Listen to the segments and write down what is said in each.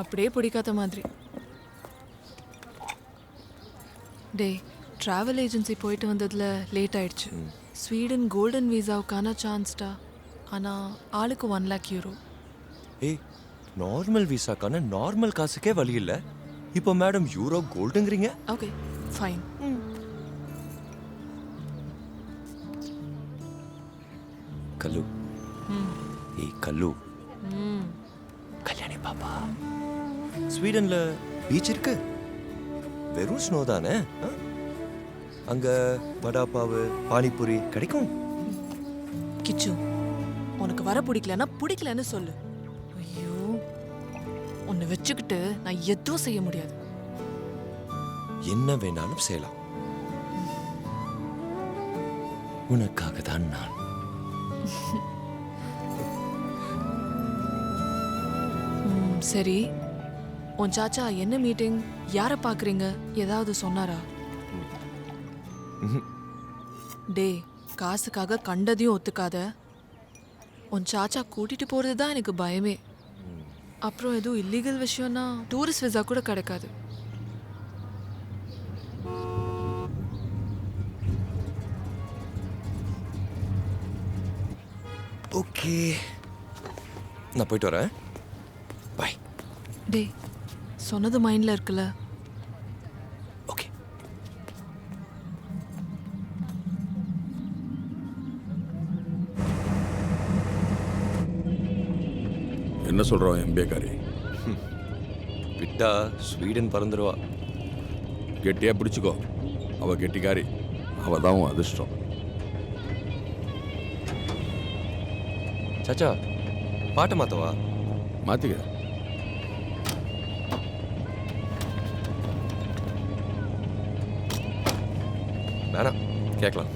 அப்படியே பிடிக்காத மாதிரி. டே, ட்ராவல் ஏஜென்சி போயிட்டு வந்ததில் லேட் ஆயிடுச்சு. ஸ்வீடன் கோல்டன் வீசாவுக்கான சான்ஸ்டா. ஆனால் ஆளுக்கு 1 lakh euro. ஏய், நார்மல் விசாக்கான நார்மல் காசுக்கே வழி இல்லை. இப்போ மேடம் யூரோ கோல்டுங்கிறீங்க? Okay fine. கல்லு. ஏய் கல்லு, கல்யாணி பாப்பா, ஸ்வீடன்ல பீச் இருக்கு, வெறும் ஸ்னோ தானே. அங்க வடாப்பாவு பானிபூரி கிடைக்கும். கிச்சு, உனக்கு வர பிடிக்கலன்னா பிடிக்கலன்னு சொல்லு. ஐயோ, உன்னை வச்சுக்கிட்டு நான் எதுவும் செய்ய முடியாது. என்ன வேணாலும் செய்யலாம், உனக்காக தான் நான். சரி, உன் சாச்சா என்ன மீட்டிங், யாரை பார்க்குறீங்க, ஏதாவது சொன்னாரா? டே, காசுக்காக கண்டதையும் ஒத்துக்காத. உன் சாச்சா கூட்டிட்டு போறது தான் எனக்கு பயமே. அப்புறம் எதுவும் இல்லீகல் விஷயம்னா டூரிஸ்ட் விசா கூட கிடைக்காது. ஓகே, நான் போயிட்டு வரேன். பாய். டே, சொன்னது மைண்ட்ல இருக்குல்ல? ஓகே. என்ன சொல்கிறோம் எம்பிஏக்காரி? விட்டா ஸ்வீடன் பறந்துடுவா. கெட்டியாக பிடிச்சிக்கோ, அவள் கெட்டிக்காரி, அவள் தான் உன் அதிர்ஷ்டம். சாச்சா, பாட்டை மாத்தவா? மாற்றிக்க. வேணாம், கேட்கலாம்.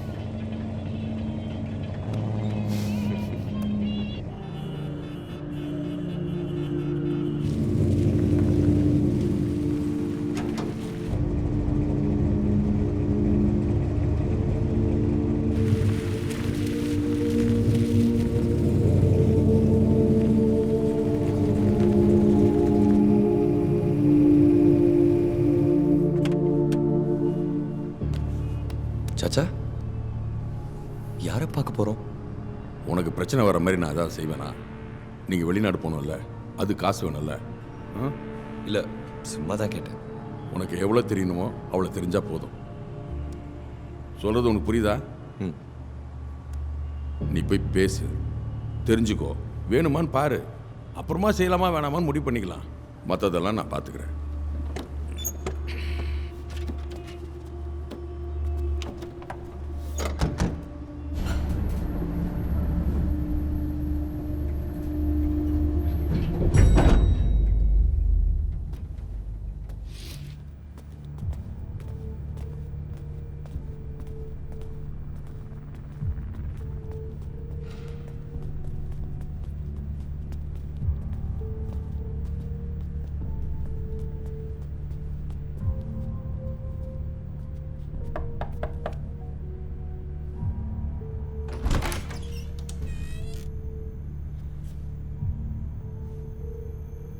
சாச்சா, யாரை பார்க்க போறோம்? உனக்கு பிரச்சனை வர மாதிரி நான் அதான் செய்வேனா? நீங்கள் வெளிநாடு போகணும்ல, அது காசு வேணும்ல. இல்லை, சும்மா தான் கேட்டேன். உனக்கு எவ்வளோ தெரியணுமோ அவ்வளோ தெரிஞ்சால் போதும். சொல்கிறது உனக்கு புரியுதா? நீ போய் பேசு, தெரிஞ்சுக்கோ, வேணுமான்னு பாரு, அப்புறமா செய்யலாமா வேணாமான்னு முடிவு பண்ணிக்கலாம். மற்றதெல்லாம் நான் பார்த்துக்கிறேன்.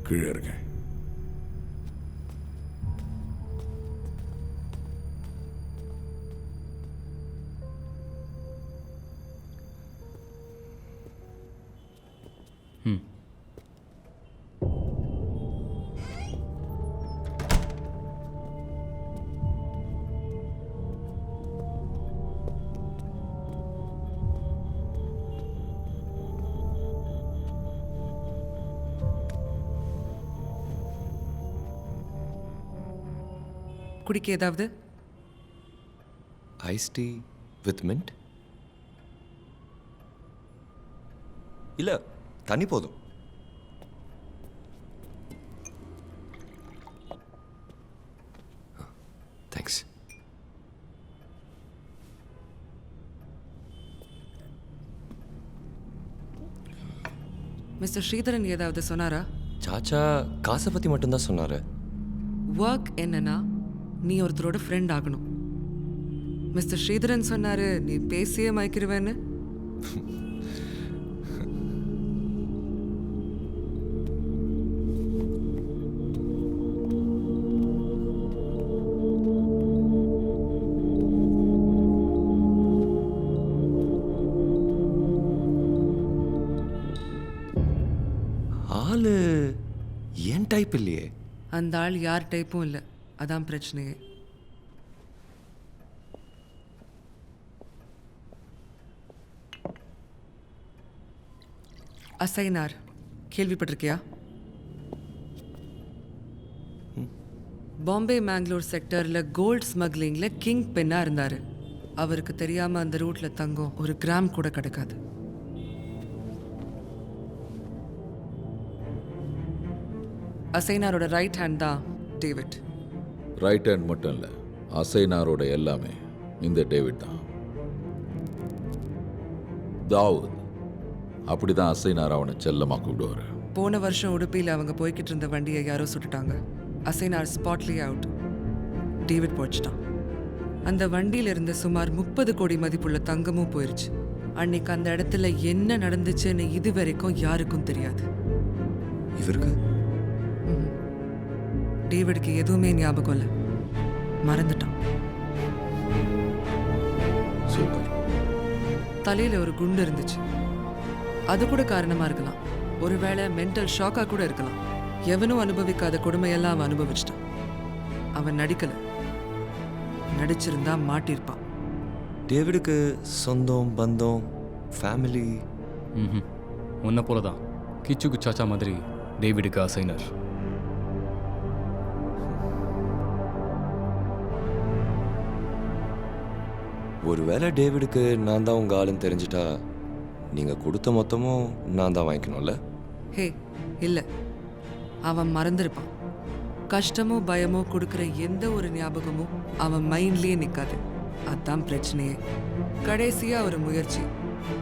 கீழே இருக்கேன். குடிக்க ஏதாவது? Ice tea with mint? இல்லை, தண்ணி போதும். தேங்க்ஸ். மிஸ்டர் ஸ்ரீதரன் ஏதாவது சொன்னாரா? சாச்சா காசை பற்றி மட்டும்தான் சொன்னார். ஒர்க் என்னன்னா நீ ஒருத்தரோட ஃப்ரெண்ட் ஆகணும். மிஸ்டர் ஸ்ரீதரன் சொன்னாரு நீ பேசியே மயக்கிருவேன்னு. ஆளு என் டைப் இல்லையே. அந்த ஆள் யார் டைப்பும் இல்லை, அதான் பிரச்சனையே. அசைனார் கேள்விப்பட்டிருக்கியா? பாம்பே மேங்களூர் செக்டரில் கோல்ட் ஸ்மக்லிங்கில் கிங் பென்னாக இருந்தார். அவருக்கு தெரியாமல் அந்த ரூட்டில் தங்கம் ஒரு கிராம் கூட கிடைக்காது. அசைனாரோட ரைட் ஹேண்ட் தான் டேவிட். ரைட் ஹேண்ட் மட்டும் இல்லை, அசைனாரோட எல்லாமே இந்த டேவிட் தான். தாவூத் அப்படி தான் அசைனார் அவனை செல்லமாக கூப்பிடுவார். போன வருஷம் உடுப்பியில் அவங்க போய்கிட்டு இருந்த வண்டியை யாரோ சுட்டுட்டாங்க. அசைனார் ஸ்பாட்லேயே அவுட். டேவிட் போயிடுச்சிட்டான். அந்த வண்டியில இருந்த சுமார் 30 கோடி மதிப்புள்ள தங்கமும் போயிருச்சு. அன்னைக்கு அந்த இடத்துல என்ன நடந்துச்சுன்னு இது வரைக்கும் யாருக்கும் தெரியாது. இவருக்கு டேவிடுக்கு எதுவுமே ஞாபகம் இல்லை, மறந்துட்டான். சூப்பர். தலையில ஒரு குண்டு இருந்துச்சு, அது கூட காரணமா இருக்கலாம். ஒருவேளை மென்டல் ஷாக்கா கூட இருக்கலாம். எவனும் அனுபவிக்காத கொடுமையெல்லாம் அவன் அனுபவிச்சிட்டான். அவன் நடிக்கல, நடிச்சிருந்தா மாட்டிருப்பான். டேவிடுக்கு சொந்தம் பந்தம் ஃபேமிலி உன்னை போல தான் கிச்சுக்கு சாச்சா மாதிரி டேவிடுக்கு அசைனர். ஒருவேளை டேவிடுக்கு நான் தான் உங்க ஆளுன்னு தெரிஞ்சிட்டா நீங்க கொடுத்த மொத்தமும் நான் தான் வாங்கிக்கணும்ல? ஹே இல்லை, அவன் மறந்துருப்பான். கஷ்டமோ பயமோ கொடுக்குற எந்த ஒரு ஞாபகமும் அவன் மைண்ட்லேயே நிற்காது. அதுதான் பிரச்சனையே. கடைசியா ஒரு முயற்சி,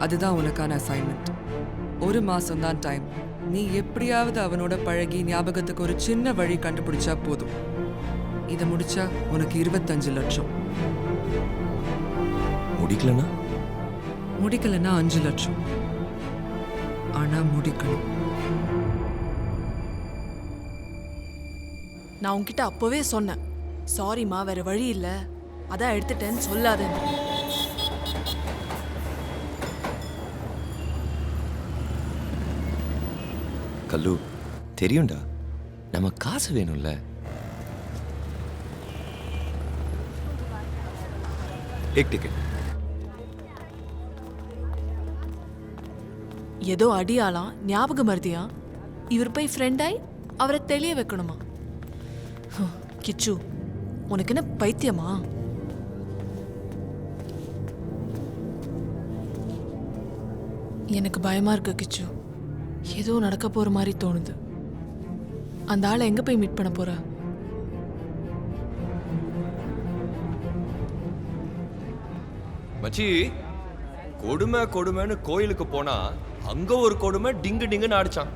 அதுதான் உனக்கான அசைன்மெண்ட். 1 மாசம்தான் டைம். நீ எப்படியாவது அவனோட பழகி ஞாபகத்துக்கு ஒரு சின்ன வழி கண்டுபிடிச்சா போதும். இதை முடிச்சா உனக்கு 25 லட்சம். முடிக்கலன்னா முடிக்கலன்னா 5 லட்சம். ஆனா முடிக்கணும். நான் உன்கிட்ட அப்போவே சொன்னேன், சாரிம்மா வேற வழி இல்லை, அதான் எடுத்துட்டேன்னு சொல்லாதேன்னு. கல்லு தெரியும்டா, நம்ம காசு வேணும்ல. டிக்கெட் ஏதோ அடியாலாம் ஞாபகம் மருதியா. இவர் போய் ஃப்ரெண்டாய் அவரை தெளிய வைக்கணுமா? கிச்சு, உனக்கு என்ன பைத்தியமா? எனக்கு பயமா இருக்கு கிச்சு. ஏதோ நடக்க போற மாதிரி தோணுது. அந்த ஆளை எங்க போய் மீட் பண்ண போற? மச்சி, கொடுமை கொடுமைன்னு கோயிலுக்கு போனா அங்க ஒரு கொடுமை டிங்கு டிங்குன்னு அடிச்சான்.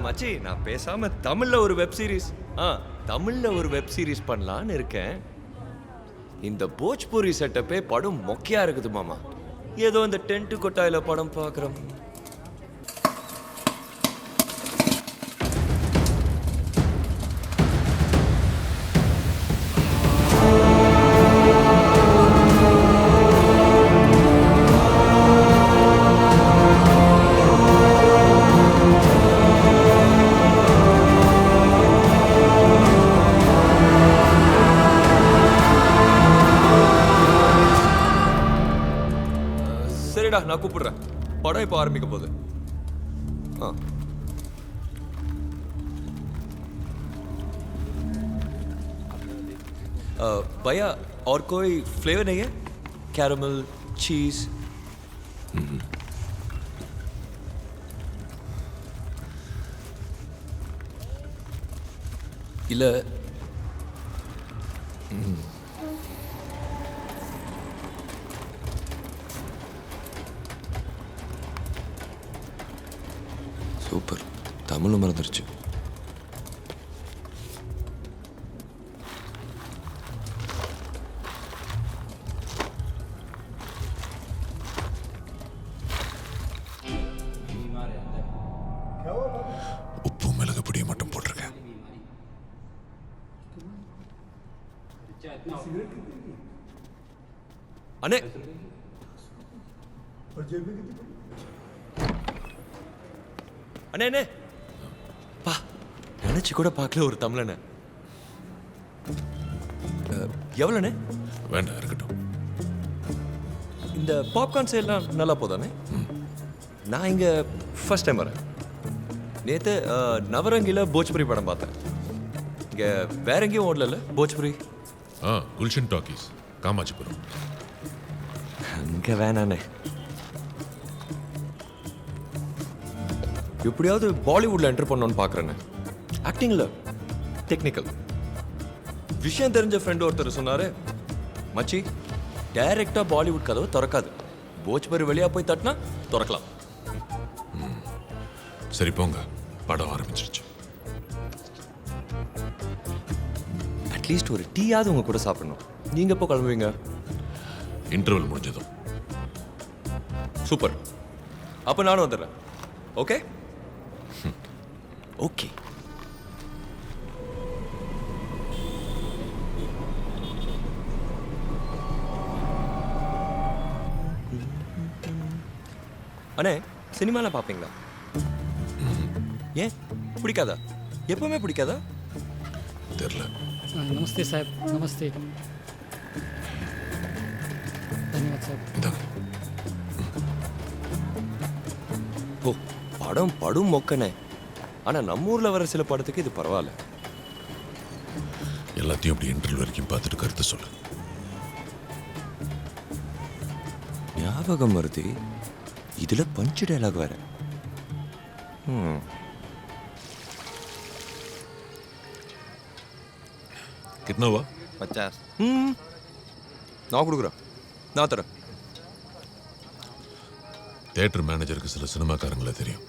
மச்சி, நான் பேசாம தமிழ்ல ஒரு வெப் சீரிஸ் பண்ணலான்னு இருக்கேன். இந்த போஜ்பூரி செட்டப்பே படம் மொக்கையா இருக்குது மாமா. ஏதோ இந்த டென்ட் கொட்டாயில படம் பார்க்குறோம். சரிடா, நான் கூப்பிடுறேன். படம் இப்போ ஆரம்பிக்க போகுது. भैया और कोई फ्लेवर नहीं है? कैरमल, चीज? இல்ல சூப்பர், தமிழும் மறந்துருச்சு. உப்பு மிளகு பொடியை மட்டும் போட்டிருக்கேன். அண்ணே, அண்ணே அண்ணே நினைச்சு கூட பார்க்கல ஒரு தமிழனை. எவ்வளோண்ணே? வேண்டாம், இருக்கட்டும். இந்த பாப்கார்ன் சேல்லாம் நல்லா போதானே? நான் இங்கே ஃபர்ஸ்ட் டைம் வரேன். நேற்று நவரங்கியில் போஜ்புரி படம் பார்த்தேன். இங்கே வேற எங்கேயும் ஓடல போஜ்புரி? குல்ஷன் டாக்கீஸ், காமாட்சிபுரம். அங்கே வேணாண்ணே. எப்படியாவது பாலிவுட்ல என்டர் பண்ணணும்னு பார்க்குறேண்ணே. ஆக்டிங்கில் டெக்னிக்கல். விஷயம் தெரிஞ்ச ஃப்ரெண்ட் ஒருத்தர் சொன்னார், மச்சி டைரெக்டாக பாலிவுட் கதவை திறக்காது, போஜ்புரி வெளியாக போய் தட்டினா திறக்கலாம். சரி போங்க, படம் ஆரம்பிச்சிருச்சு. அட்லீஸ்ட் ஒரு டீயாவது உங்க கூட சாப்பிடணும். நீங்க எப்போ கிளம்புவீங்க? இன்டர்வல் முடிஞ்சதும். சூப்பர். அப்போ நானும் வந்துடுறேன். Okay okay. அண்ணே, சினிமாலாம் பார்ப்பீங்களா? ஏன் பிடிக்காதா? எப்பவுமே பிடிக்காதா? தெரியல. नमस्ते साहब, नमस्ते. धन्यवाद साहब. இந்தாங்க. ஓ, படம் படும் மொக்கனே. ஆனா நம்ம ஊர்ல வர சில படத்துக்கு இது பரவாயில்ல. எல்லாத்தையும் அப்படி இன்டர்வல் வரைக்கும் பார்த்துட்டு கருத்து சொல்லு. ஞாபகம் வருது, இதுல பஞ்சு டயலாக் வேற. கிட்னா हुआ? 50. நான் கொடுக்குறேன், நான் தரேன். தியேட்டர் மேனேஜருக்கு சில சினிமாக்காரங்களை தெரியும்.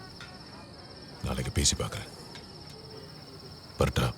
நாளைக்கு பேசி பார்க்குறேன். பரட்டா.